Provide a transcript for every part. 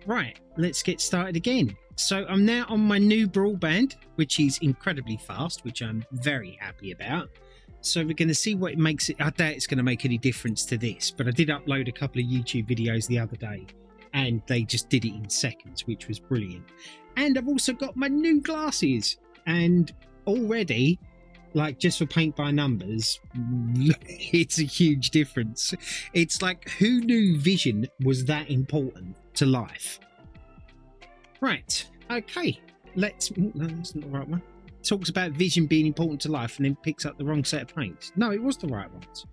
Right, let's get started again. So I'm now on my new broadband, which is incredibly fast, which I'm very happy about. So we're going to see what it makes it. I doubt it's going to make any difference to this, but I did upload a couple of YouTube videos the other day and they just did it in seconds, which was brilliant. And I've also got my new glasses, and already, like, just for paint by numbers, it's a huge difference. It's like, who knew vision was that important to life? Right, okay, let's... No, that's not the right one. Talks about vision being important to life and then picks up the wrong set of paints. No, it was the right ones.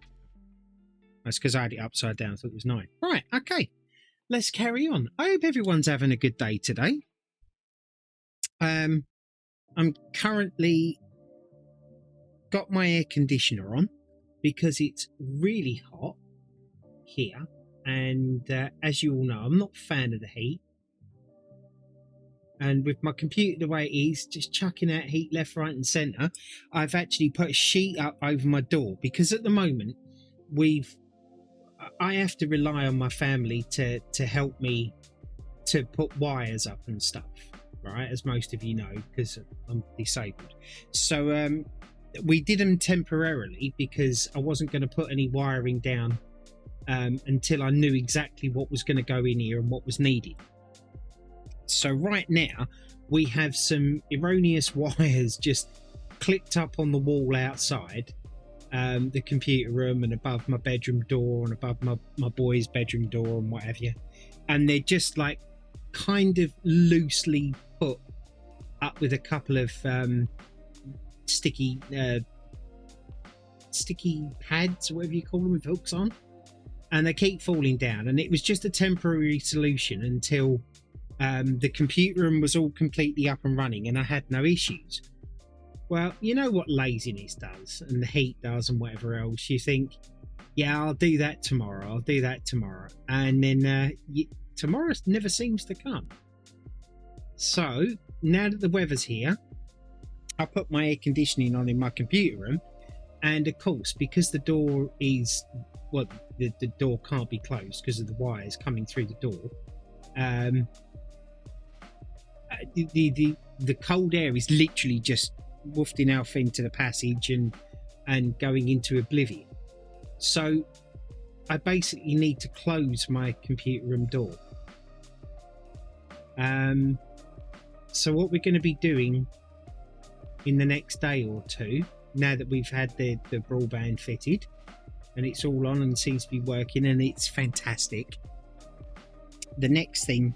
That's because I had it upside down. I thought it was 9. Right, okay, let's carry on. I hope everyone's having a good day today. I'm currently got my air conditioner on because it's really hot here, and as you all know, I'm not a fan of the heat. And with my computer the way it is, just chucking out heat left, right and centre, I've actually put a sheet up over my door because at the moment I have to rely on my family to help me to put wires up and stuff, right, as most of you know, because I'm disabled. So we did them temporarily because I wasn't going to put any wiring down until I knew exactly what was going to go in here and what was needed. So right now we have some erroneous wires just clipped up on the wall outside the computer room and above my bedroom door and above my boy's bedroom door and what have you, and they're just like kind of loosely put up with a couple of sticky pads or whatever you call them with hooks on, and they keep falling down. And it was just a temporary solution until the computer room was all completely up and running and I had no issues. Well, you know what laziness does and the heat does and whatever else. You think, yeah, I'll do that tomorrow, and then tomorrow never seems to come. So now that the weather's here, I put my air conditioning on in my computer room, and of course, because the door is, well, the door can't be closed because of the wires coming through the door, the cold air is literally just wafting out into the passage and going into oblivion. So I basically need to close my computer room door. So what we're going to be doing in the next day or two, now that we've had the broadband fitted and it's all on and seems to be working and it's fantastic, the next thing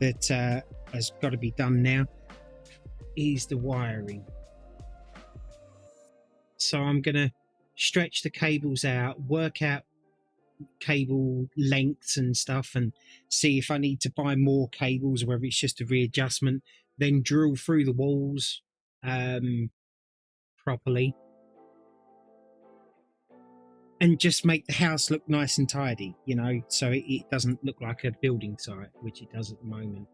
that has got to be done now is the wiring. So I'm going to stretch the cables out, work out cable lengths and stuff, and see if I need to buy more cables or whether it's just a readjustment, then drill through the walls properly and just make the house look nice and tidy, you know, so it doesn't look like a building site, which it does at the moment.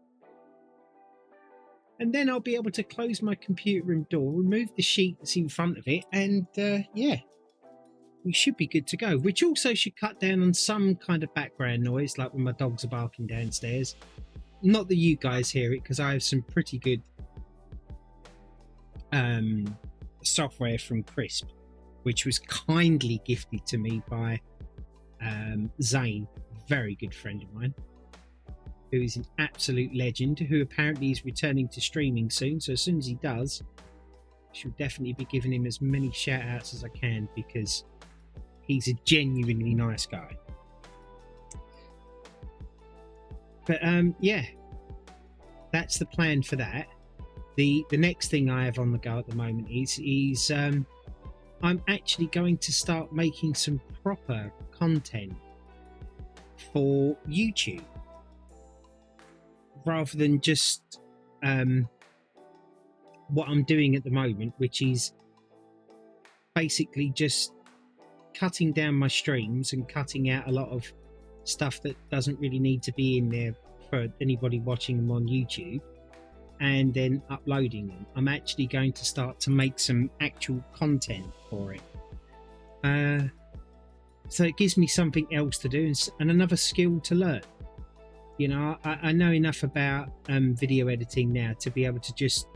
And then I'll be able to close my computer room door, remove the sheet that's in front of it, and yeah, we should be good to go, which also should cut down on some kind of background noise, like when my dogs are barking downstairs. Not that you guys hear it, because I have some pretty good software from Crisp, which was kindly gifted to me by Zane, a very good friend of mine, who is an absolute legend, who apparently is returning to streaming soon. So as soon as he does, I should definitely be giving him as many shout outs as I can, because he's a genuinely nice guy. But yeah, that's the plan for that. The next thing I have on the go at the moment is I'm actually going to start making some proper content for YouTube, rather than just what I'm doing at the moment, which is basically just cutting down my streams and cutting out a lot of stuff that doesn't really need to be in there for anybody watching them on YouTube, and then uploading them. I'm actually going to start to make some actual content for it. So it gives me something else to do and another skill to learn. You know, I know enough about video editing now to be able to just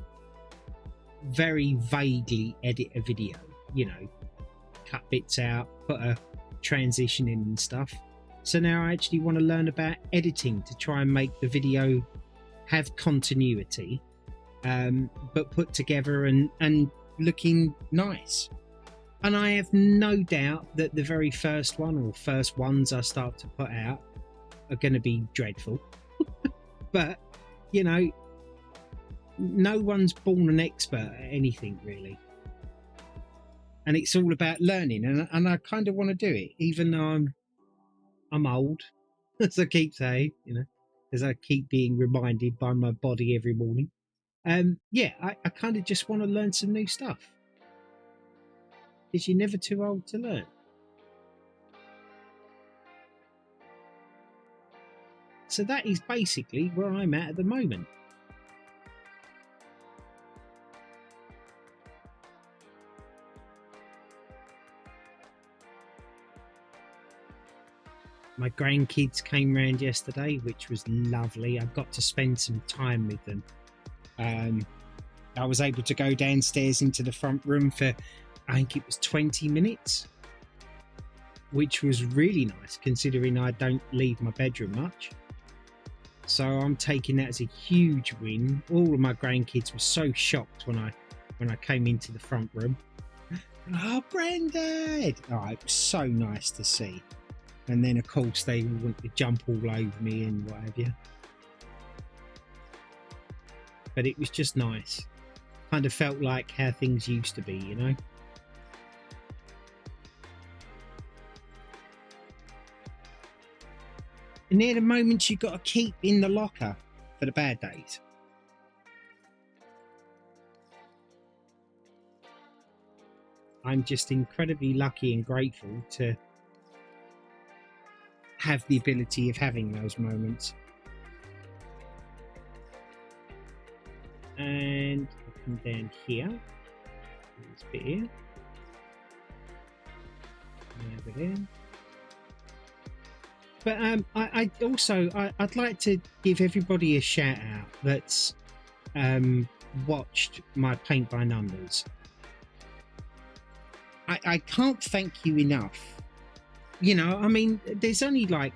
very vaguely edit a video, you know, cut bits out, put a transition in and stuff. So now I actually want to learn about editing to try and make the video have continuity, but put together and looking nice. And I have no doubt that the very first one or first ones I start to put out are going to be dreadful. But, you know, no one's born an expert at anything, really. And it's all about learning. And I kind of want to do it, even though I'm old, as I keep saying, you know, as I keep being reminded by my body every morning. Yeah, I kind of just want to learn some new stuff. Because you're never too old to learn. So that is basically where I'm at the moment. My grandkids came round yesterday, which was lovely. I got to spend some time with them. I was able to go downstairs into the front room for, I think it was 20 minutes, which was really nice considering I don't leave my bedroom much. So I'm taking that as a huge win. All of my grandkids were so shocked when I came into the front room. Oh, Granddad! Oh, it was so nice to see. And then, of course, they want to jump all over me and what have you. But it was just nice. Kind of felt like how things used to be, you know? And they're the moments you've got to keep in the locker for the bad days. I'm just incredibly lucky and grateful to have the ability of having those moments. And I'll come down here. This bit here. And over there. But I'd like to give everybody a shout out that's watched my paint by numbers. I can't thank you enough. You know, I mean, there's only like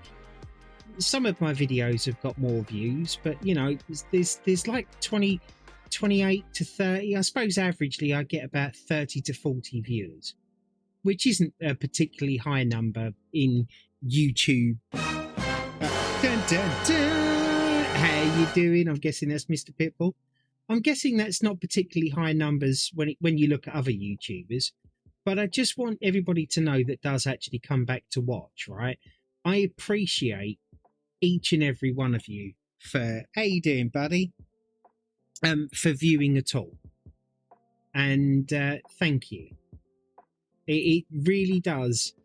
some of my videos have got more views, but you know, there's like 28 to 30. I suppose averagely I get about 30 to 40 viewers, which isn't a particularly high number in YouTube. Dun, dun, dun. How you doing? I'm guessing that's Mr. Pitbull. I'm guessing that's not particularly high numbers when you look at other YouTubers, but I just want everybody to know that does actually come back to watch, right? I appreciate each and every one of you for, how you doing, buddy? For viewing at all. And thank you. It really does.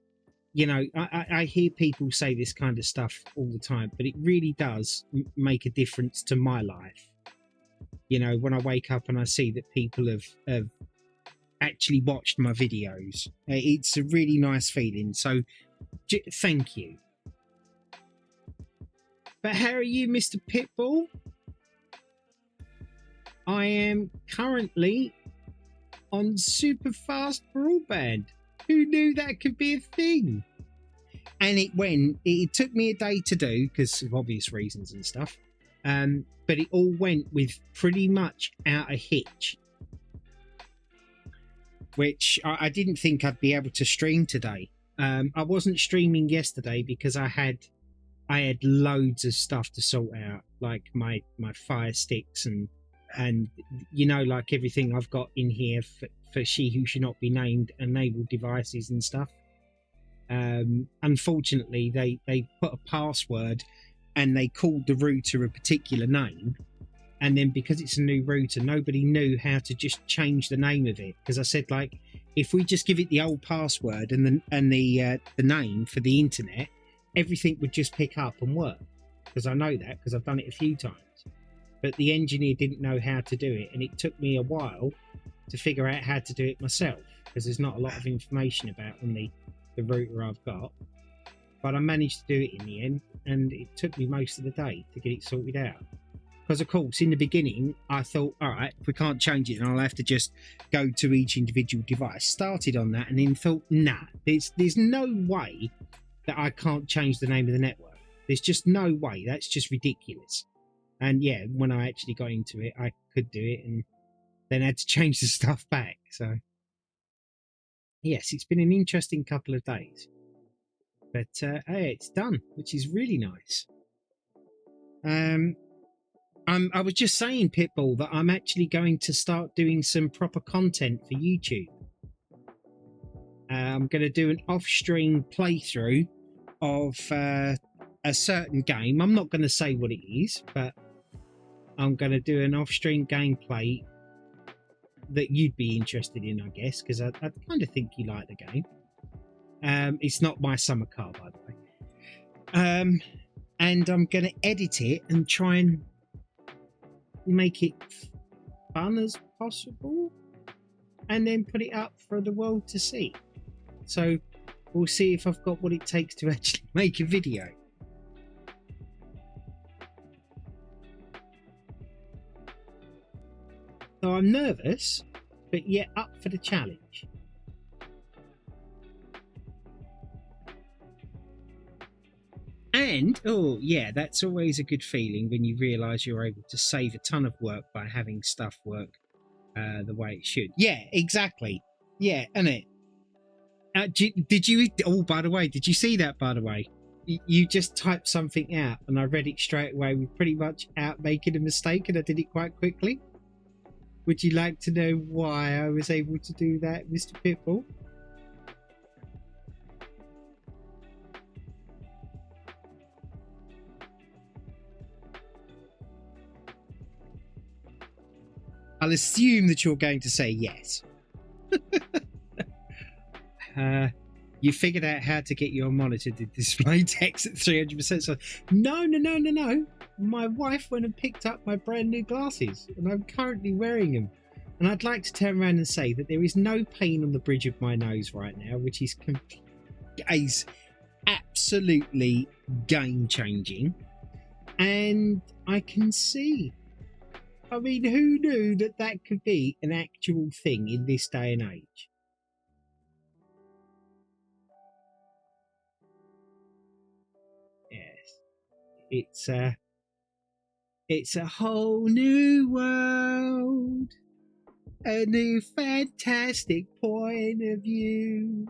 You know, I hear people say this kind of stuff all the time, but it really does make a difference to my life. You know, when I wake up and I see that people have actually watched my videos, it's a really nice feeling. So thank you. But how are you, Mr. Pitbull? I am currently on super fast broadband. Who knew that could be a thing? And it took me a day to do because of obvious reasons and stuff. But it all went with pretty much out a hitch, which I didn't think I'd be able to stream today. I wasn't streaming yesterday because I had loads of stuff to sort out, like my Fire Sticks and you know, like everything I've got in here for She Who Should Not Be Named enabled devices and stuff. Unfortunately, they put a password and they called the router a particular name, and then because it's a new router, nobody knew how to just change the name of it. Because I said, like, if we just give it the old password and the name for the internet, everything would just pick up and work. Because I know that because I've done it a few times. But the engineer didn't know how to do it, and it took me a while to figure out how to do it myself because there's not a lot of information about on the router I've got. but I managed to do it in the end, and it took me most of the day to get it sorted out. Because, of course, in the beginning, I thought, all right, if we can't change it, then I'll have to just go to each individual device. Started on that and then thought, nah, there's no way that I can't change the name of the network. There's just no way. That's just ridiculous. And yeah, when I actually got into it, I could do it and then had to change the stuff back. So, yes, it's been an interesting couple of days. But, hey, it's done, which is really nice. I was just saying, Pitbull, that I'm actually going to start doing some proper content for YouTube. I'm going to do an off-stream playthrough of a certain game. I'm not going to say what it is, but I'm going to do an off-stream gameplay that you'd be interested in, I guess, because I kind of think you like the game. It's not my summer car, by the way. And I'm going to edit it and try and make it fun as possible and then put it up for the world to see. So we'll see if I've got what it takes to actually make a video. So I'm nervous, but yet up for the challenge. And, oh yeah, that's always a good feeling when you realise you're able to save a ton of work by having stuff work the way it should. Yeah, exactly. Yeah, isn't it? Did you, oh, by the way, did you see that, by the way? You just typed something out and I read it straight away with pretty much out making a mistake, and I did it quite quickly. Would you like to know why I was able to do that, Mr. Pitbull? I'll assume that you're going to say yes. You figured out how to get your monitor to display text at 300%. So, no. My wife went and picked up my brand new glasses, and I'm currently wearing them. And I'd like to turn around and say that there is no pain on the bridge of my nose right now, which is absolutely game-changing. And I can see. I mean, who knew that that could be an actual thing in this day and age? Yes. It's a whole new world. A new fantastic point of view.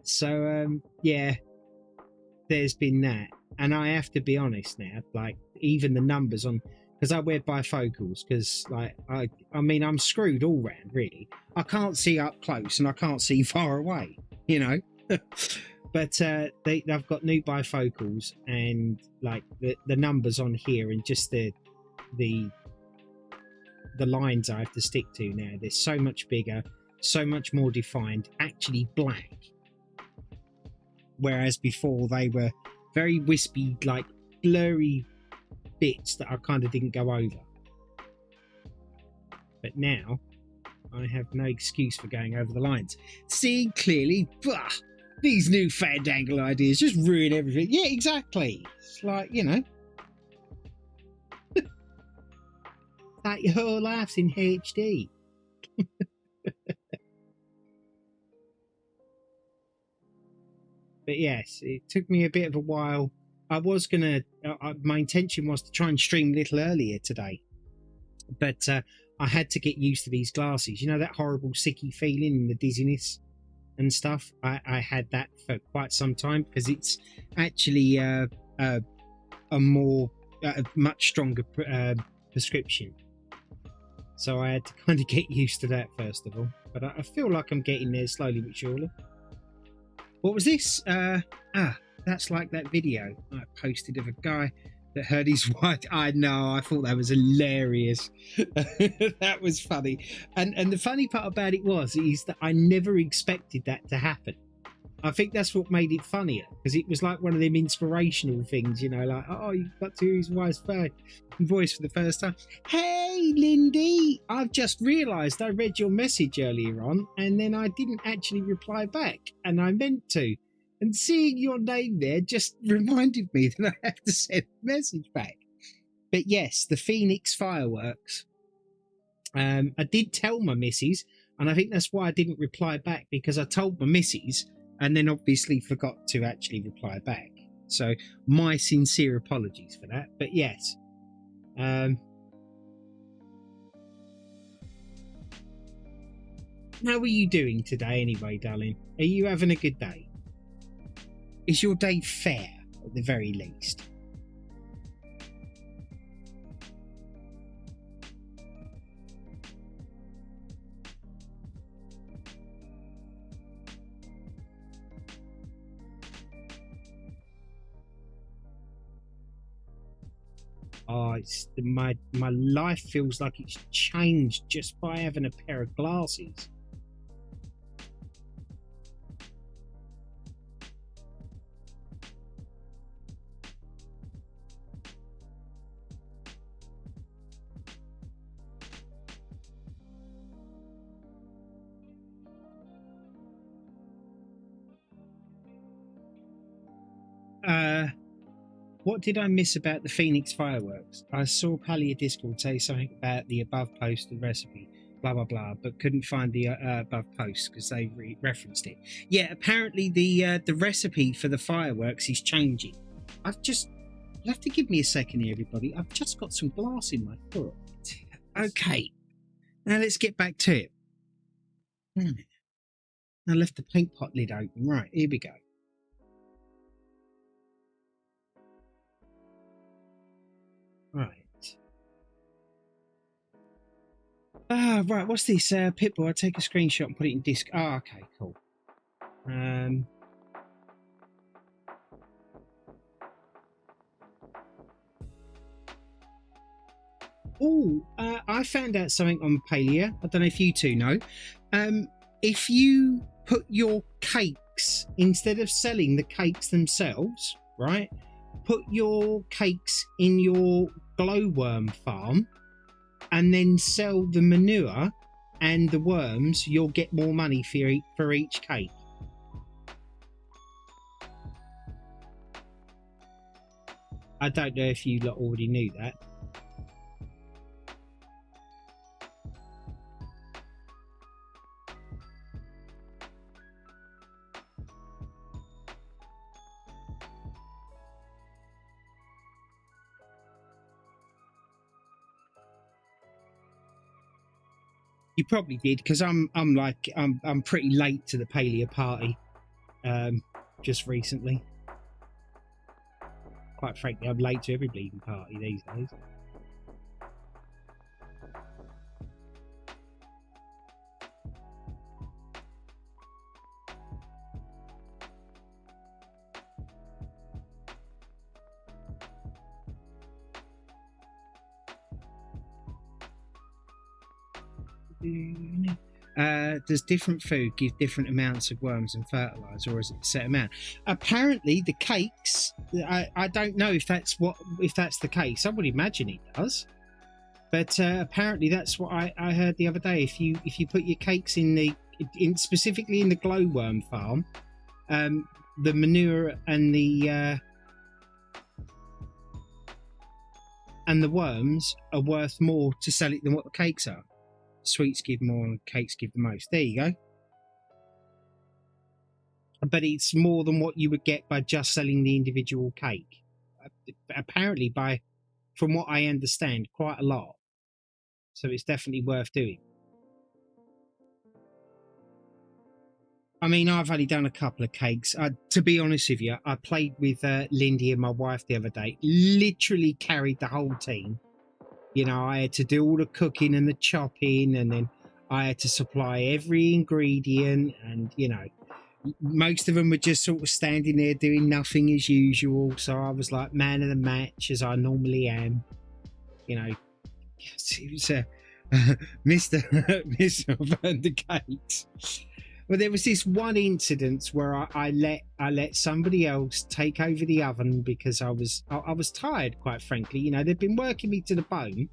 So, yeah, there's been that. And I have to be honest now, like, even the numbers on, because I wear bifocals, because, like, I mean, I'm screwed all round, really. I can't see up close and I can't see far away, you know. But they've got new bifocals, and, like, the numbers on here and just the lines I have to stick to now, they're so much bigger, so much more defined, actually black. Whereas before they were very wispy, like blurry bits that I kind of didn't go over. But now I have no excuse for going over the lines. Seeing clearly, bah, these new fandangle ideas just ruin everything. Yeah, exactly. It's like, you know, like your whole life's in HD. But yes, it took me a bit of a while. I was gonna, my intention was to try and stream a little earlier today, but I had to get used to these glasses. You know, that horrible sicky feeling and the dizziness and stuff. I had that for quite some time, because it's actually a much stronger prescription. So I had to kind of get used to that first of all. But I feel like I'm getting there slowly but surely. What was this? That's like that video I posted of a guy that heard his wife. I know, I thought that was hilarious. That was funny. And the funny part about it is that I never expected that to happen. I think that's what made it funnier, because it was like one of them inspirational things, you know, like, oh, you got to hear his voice for the first time. Hey, Lindy, I've just realised I read your message earlier on, and then I didn't actually reply back, and I meant to. And seeing your name there just reminded me that I have to send a message back. But yes, the Phoenix fireworks. I did tell my missus, and I think that's why I didn't reply back, because I told my missus and then obviously forgot to actually reply back. So my sincere apologies for that. But yes. How are you doing today anyway, darling? Are you having a good day? Is your day fair at the very least? Oh, it's my life feels like it's changed just by having a pair of glasses. What did I miss about the Phoenix fireworks? I saw Pallia Discord say something about the above post, the recipe, blah blah blah, but couldn't find the above post because they referenced it. Yeah, apparently the recipe for the fireworks is changing. You'll have to give me a second here, everybody. I've just got some glass in my foot. Okay, now let's get back to it. I left the paint pot lid open. Right, here we go. Right. Right, what's this? Pitbull, I take a screenshot and put it in disk. Oh, okay, cool. I found out something on Palia. I don't know if you two know. If you put your cakes, instead of selling the cakes themselves, right, put your cakes in your glowworm farm and then sell the manure and the worms, you'll get more money for each cake. I don't know if you lot already knew that. You probably did, because I'm pretty late to the Palea party, just recently. Quite frankly, I'm late to every bleeding party these days. Does different food give different amounts of worms and fertilizer, or is it a set amount? Apparently the cakes, I don't know if that's the case. I would imagine it does, but apparently that's what I heard the other day. If you put your cakes specifically in the glowworm farm, the manure and the worms are worth more to sell it than what the cakes are. Sweets give more and cakes give the most. There you go. But it's more than what you would get by just selling the individual cake. Apparently, from what I understand, quite a lot. So it's definitely worth doing. I mean, I've only done a couple of cakes. To be honest with you, I played with Lindy and my wife the other day. Literally carried the whole team. You know, I had to do all the cooking and the chopping, and then I had to supply every ingredient. And, you know, most of them were just sort of standing there doing nothing as usual. So I was like man of the match, as I normally am. You know, it was Mr. Van the Cakes. Well, there was this one incident where I let somebody else take over the oven because I was tired, quite frankly. You know, they'd been working me to the bone,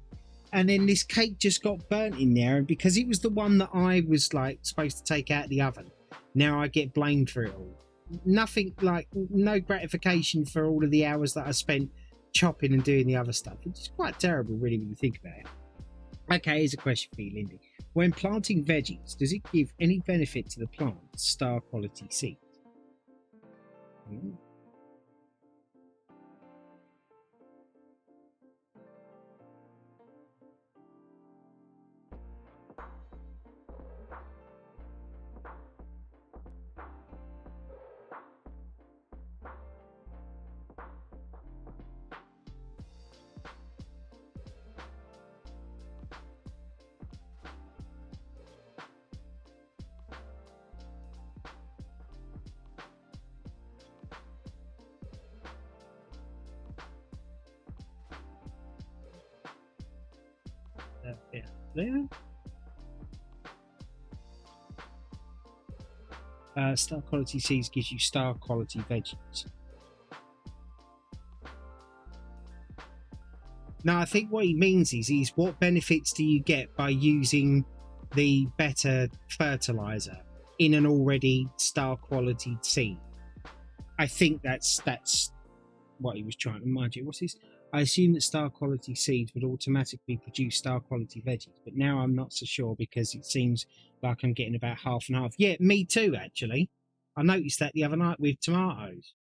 and then this cake just got burnt in there, and because it was the one that I was like supposed to take out of the oven, now I get blamed for it all. Nothing, like no gratification for all of the hours that I spent chopping and doing the other stuff. It's quite terrible, really, when you think about it. Okay, here's a question for you, Lindy. When planting veggies, does it give any benefit to the plant, star quality seed? Yeah, there. Star quality seeds gives you star quality veggies. Now, I think what he means is what benefits do you get by using the better fertilizer in an already star quality seed? I think that's what he was trying to mind you. What's this? I assume that star quality seeds would automatically produce star quality veggies, but now I'm not so sure because it seems like I'm getting about half and half. Yeah, me too, actually. I noticed that the other night with tomatoes.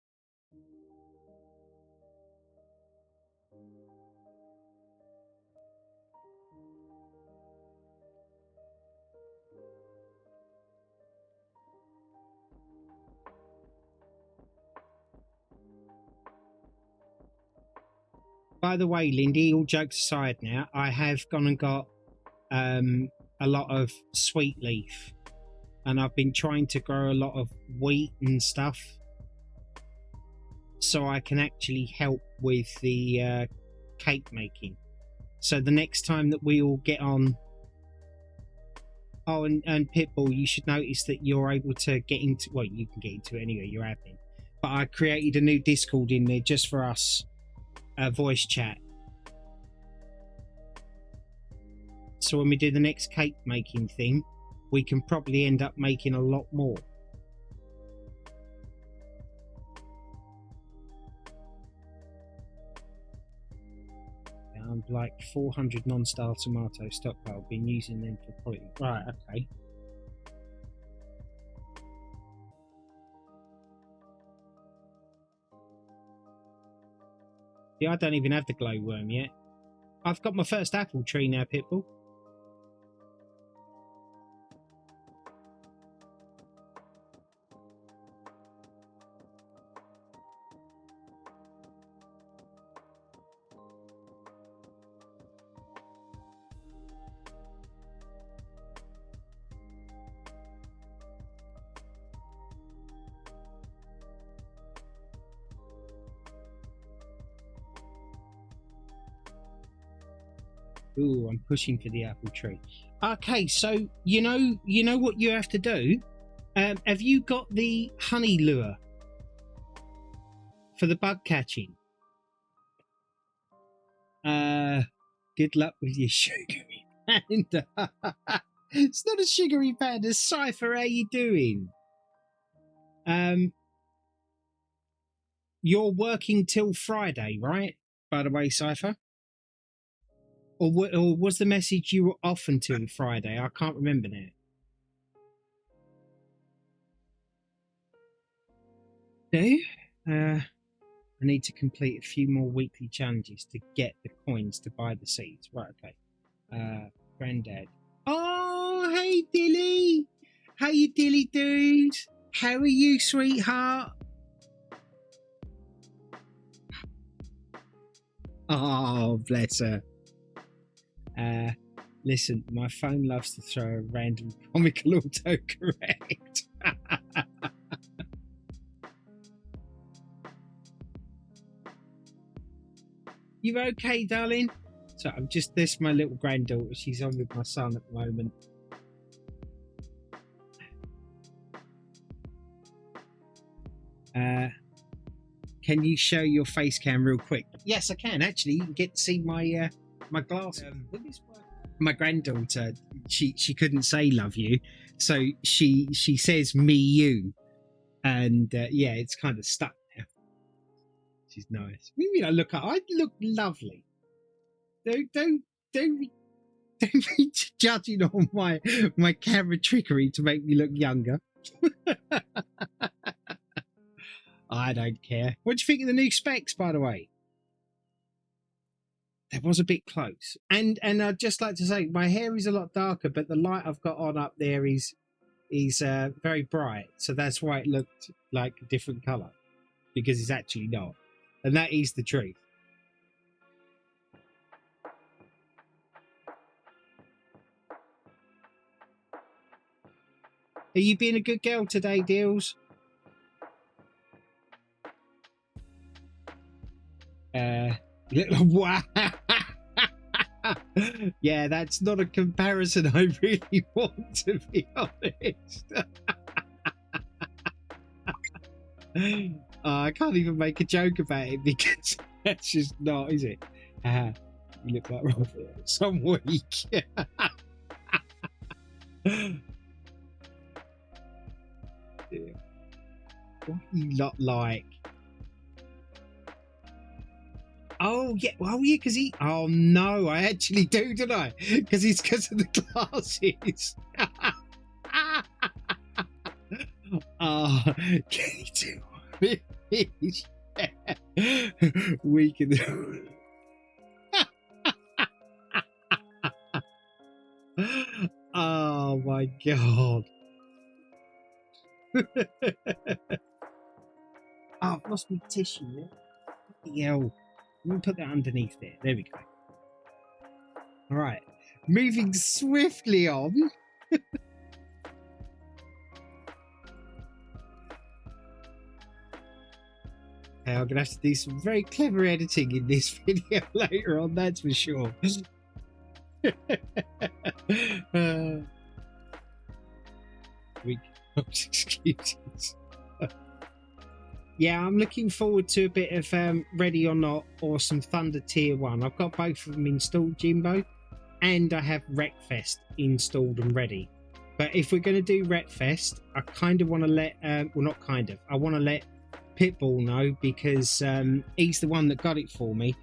By the way, Lindy, all jokes aside now, I have gone and got a lot of sweet leaf, and I've been trying to grow a lot of wheat and stuff so I can actually help with the cake making. So the next time that we all get on... Oh, and Pitbull, you should notice that you're able to get into... Well, you can get into it anyway, you're admin. But I created a new Discord in there just for us. Voice chat. So when we do the next cake making thing, we can probably end up making a lot more. I'm like 400 non-star tomato stockpile. Been using them for quality. Right, okay. Yeah, I don't even have the glowworm yet. I've got my first apple tree now, Pitbull. Ooh, I'm pushing for the apple tree. Okay, so you know what you have to do. Have you got the honey lure for the bug catching? Good luck with your sugary panda. It's not a sugary panda. Cypher, how you doing? You're working till Friday, right? By the way, Cypher. Or was the message you were off until Friday? I can't remember now. No. I need to complete a few more weekly challenges to get the coins to buy the seeds. Right, okay. Granddad. Oh, hey, Dilly. How you, Dilly dude? How are you, sweetheart? Oh, bless her. Listen, my phone loves to throw a random comical autocorrect. You okay, darling? So I'm just this my little granddaughter. She's on with my son at the moment. Can you show your face cam real quick? Yes, I can. Actually, you can get to see my my glasses. My granddaughter, she couldn't say love you, so she says me you, and yeah, it's kind of stuck now. She's nice. Maybe I look lovely. Don't be judging on my camera trickery to make me look younger. I don't care. What do you think of the new specs, by the way? That was a bit close. And I'd just like to say, my hair is a lot darker, but the light I've got on up there is very bright. So that's why it looked like a different colour, because it's actually not. And that is the truth. Are you being a good girl today, Deals? Wow. Yeah, that's not a comparison I really want, to be honest. I can't even make a joke about it because that's just not, is it? You look like some week. Yeah. What do you lot like? Oh yeah, because he. Oh no, I actually do, don't I? Because it's because of the glasses. Oh, can you do it? We can. Oh my god. Oh, I've lost my tissue. Yeah. Let me put that underneath there. There we go. All right. Moving swiftly on. I'm going to have to do some very clever editing in this video later on, that's for sure. Excuses. Yeah, I'm looking forward to a bit of Ready or Not or some Thunder Tier 1. I've got both of them installed, Jimbo, and I have Wreckfest installed and ready. But if we're going to do Wreckfest, I kind of want to let, well, not kind of, I want to let Pitbull know, because he's the one that got it for me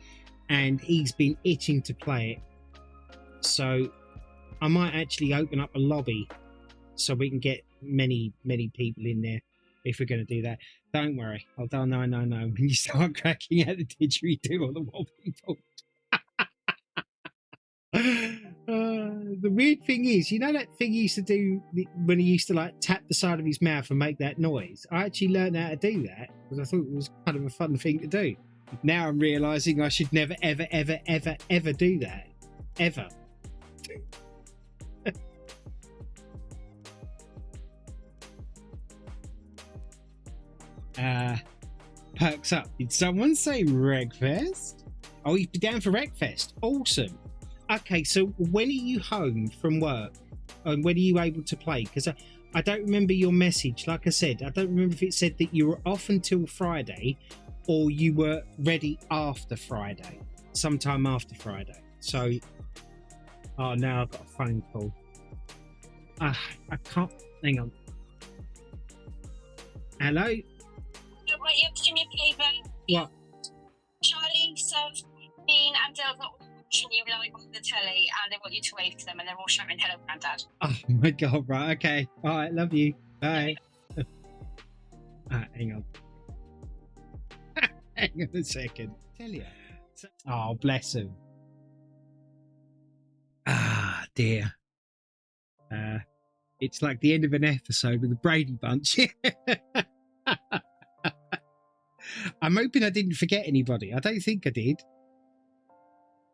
and he's been itching to play it. So I might actually open up a lobby so we can get many people in there if we're going to do that. Don't worry. No. When you start cracking out the didgeridoo on the wobbly board. The weird thing is, you know that thing he used to do when he used to like tap the side of his mouth and make that noise? I actually learned how to do that because I thought it was kind of a fun thing to do. Now I'm realising I should never, ever do that. Ever. Perks up. Did someone say Wreckfest? Oh, you'd be down for Wreckfest. Awesome. Okay, so when are you home from work? And when are you able to play? Because I don't remember your message. Like I said, I don't remember if it said that you were off until Friday or you were ready after Friday. Sometime after Friday. So, oh, now I've got a phone call. I can't. Hang on. Hello? You have to do me a favour. What? Charlie, Seth, Dean and Dale's not watching you live on the telly and they want you to wave to them and they're all shouting hello, Granddad. Oh my god, right, okay. Alright, love you. Bye. Hang on. Hang on a second. Tell you. Oh, bless him. Ah, dear. It's like the end of an episode with the Brady Bunch. I'm hoping I didn't forget anybody. I don't think I did.